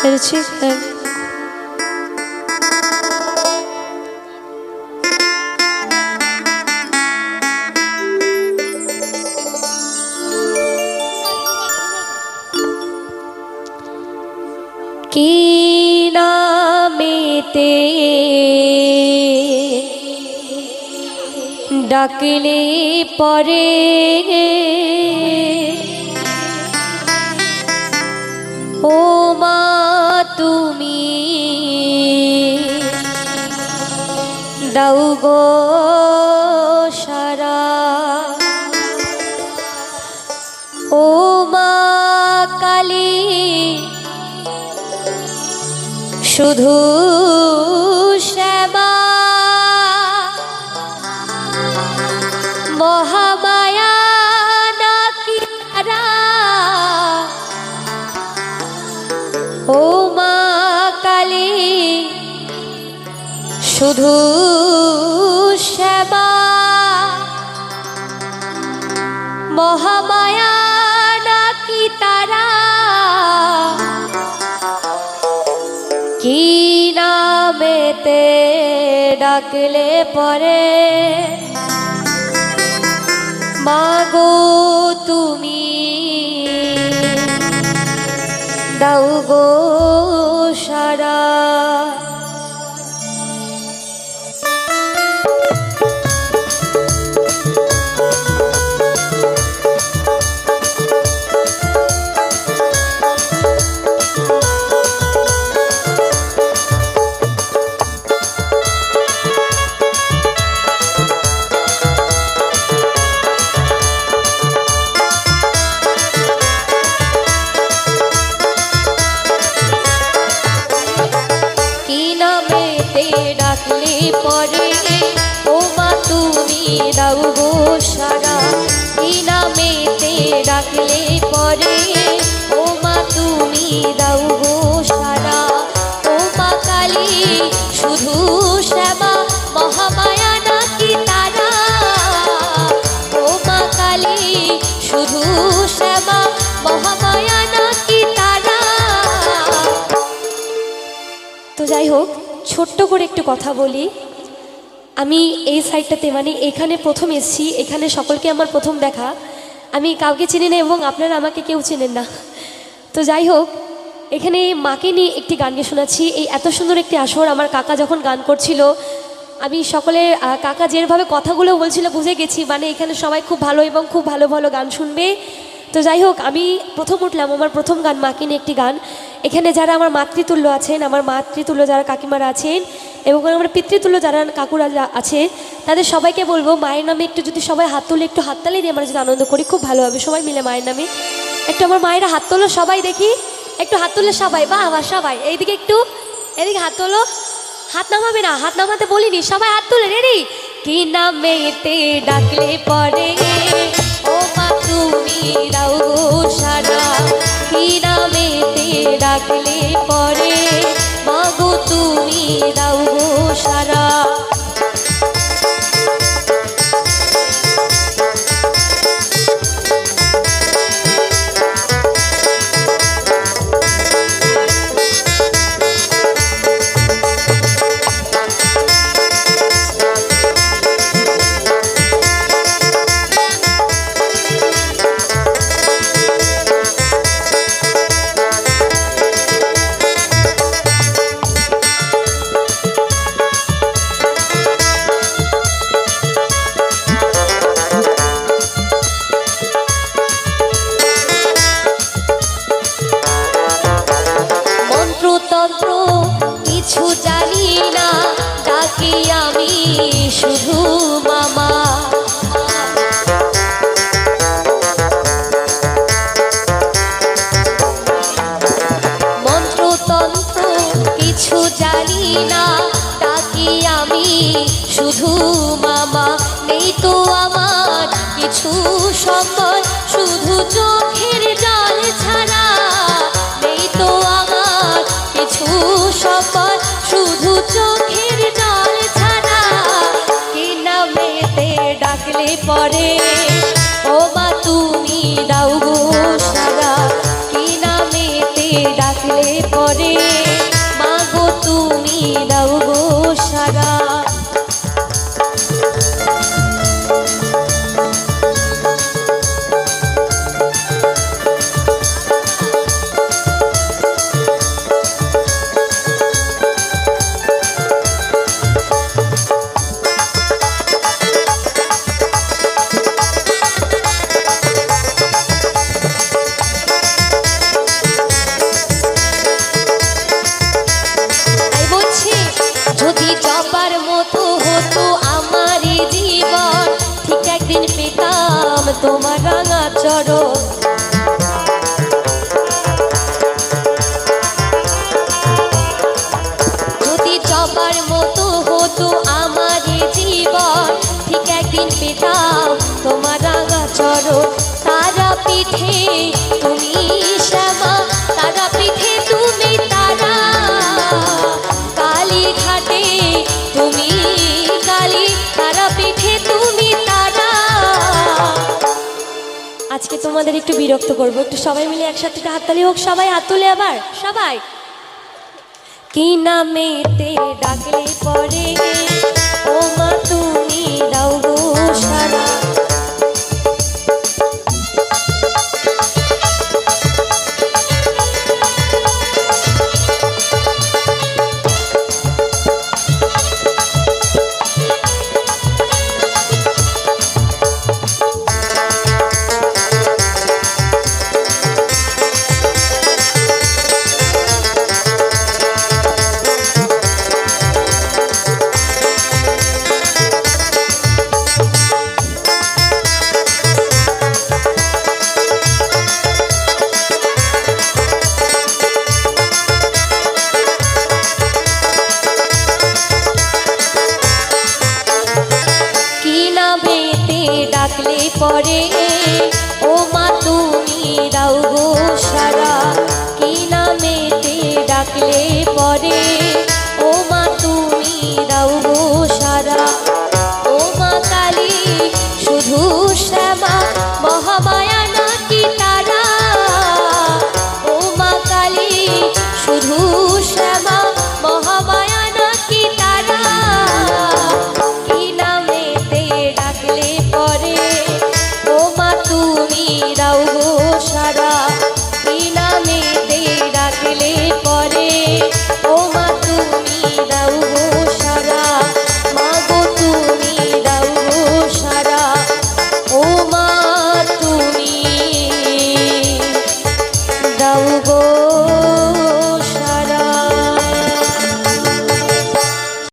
পেরেছি? হ্যাঁ। কি নামেতে ডাকলে পরে ও মা তুমি দাও গো সারা, ও মা কালী শুধু সেবা, মহামায়া নাকি তারা, ও মা কালী শুধু সেবা, মহামায়া নাকি তারা, কি নামেতে ডাকলে পরে মাগো তুমি দাও গো সারা। ডাকলে পরে ও মা তুমি দাও গো সারা, কি নামেতে ডাকলে পরে ও মা তুমি দাও গো সারা, ও মা কালী শুধু সেবা, মহামায়া নাকি তারা, ও মা কালী শুধু সেবা, মহামায়া নাকি তারা। তো যাই হোক, ছোট্ট করে একটু কথা বলি। আমি এই সাইডটাতে মানে এখানে প্রথম এসেছি, এখানে সকলকে আমার প্রথম দেখা, আমি কাউকে চিনি না এবং আপনারা আমাকে কেউ চেনেন না। তো যাই হোক, এখানে মাকে নিয়ে একটি গান গিয়ে শোনাচ্ছি। এই এত সুন্দর একটি আসর আমার কাকা যখন গান করছিল, আমি সকলের কাকা যেভাবে কথাগুলো বলছিল বুঝে গেছি, মানে এখানে সবাই খুব ভালো এবং খুব ভালো ভালো গান শুনবে। তো যাই হোক, আমি প্রথম উঠলাম, আমার প্রথম গান মাকে নিয়ে একটি গান। এখানে যারা আমার মাতৃতুল্য আছেন, আমার মাতৃতুল্য যারা কাকিমারা আছেন এবং আমার পিতৃতুল্য যারা কাকুরা আছে, তাদের সবাইকে বলবো মায়ের নামে একটু যদি সবাই হাত তুলে একটু হাততালি দিয়ে আমরা যদি আনন্দ করি খুব ভালো হবে। সবাই মিলে মায়ের নামে একটু, আমার মায়েরা হাত তোলো সবাই, দেখি একটু হাত তুললে সবাই, বা আবার সবাই এইদিকে একটু, এদিকে হাত তোলো, হাত নামাবে না, হাত নামাতে বলিনি, সবাই হাত তুলে রেডি। কি নামেতে ডাকলে পরে ও মা তুমি দাও গো সারা, কি নামেতে ডাকলে পরে মাগো তুমি দাও গো সারা। তন্ত্র কিছু জানি না, ডাকি আমি শুধু মামা, মন্ত্রতন্ত্র কিছু জানি না, ডাকি আমি শুধু মামা। নেই তো আমার কিছু সম্বল, শুধু চোখের জল ছাড়া, নেই তো আমার কিছু সম্বল, শুধু চোখের জল ছাড়া। কি নামেতে ডাকলে পরে ও মা তুমি দাও গো সারা, কি নামেতে ডাকলে পরে জবার মতো হতো আমার এই জীবন, ঠিক একদিন পেতাম তোমার রাঙা চরণ। যদি জবার মতো হতো আমার এই জীবন, ঠিক একদিন পেতাম তোমার রাঙা চরণ। তারা পিঠে তুমি শ্যামা, তারা পিঠে তুমি তারা, কালী ঘাটে তুমি কালী, তারা পিঠে তুমি তারা। আজকে তোমাদের একটু বিরক্ত করবো, একটু সবাই মিলে একসাথে হাততালি হোক, সবাই হাত তুলে আবার সবাই। কি নামেতে ডাকলে পরে ও মা তুমি দাও গো সারা। ডাকলে পরে ও মা তুমি দাও গো সারা, কি নামেতে ডাকলে পরে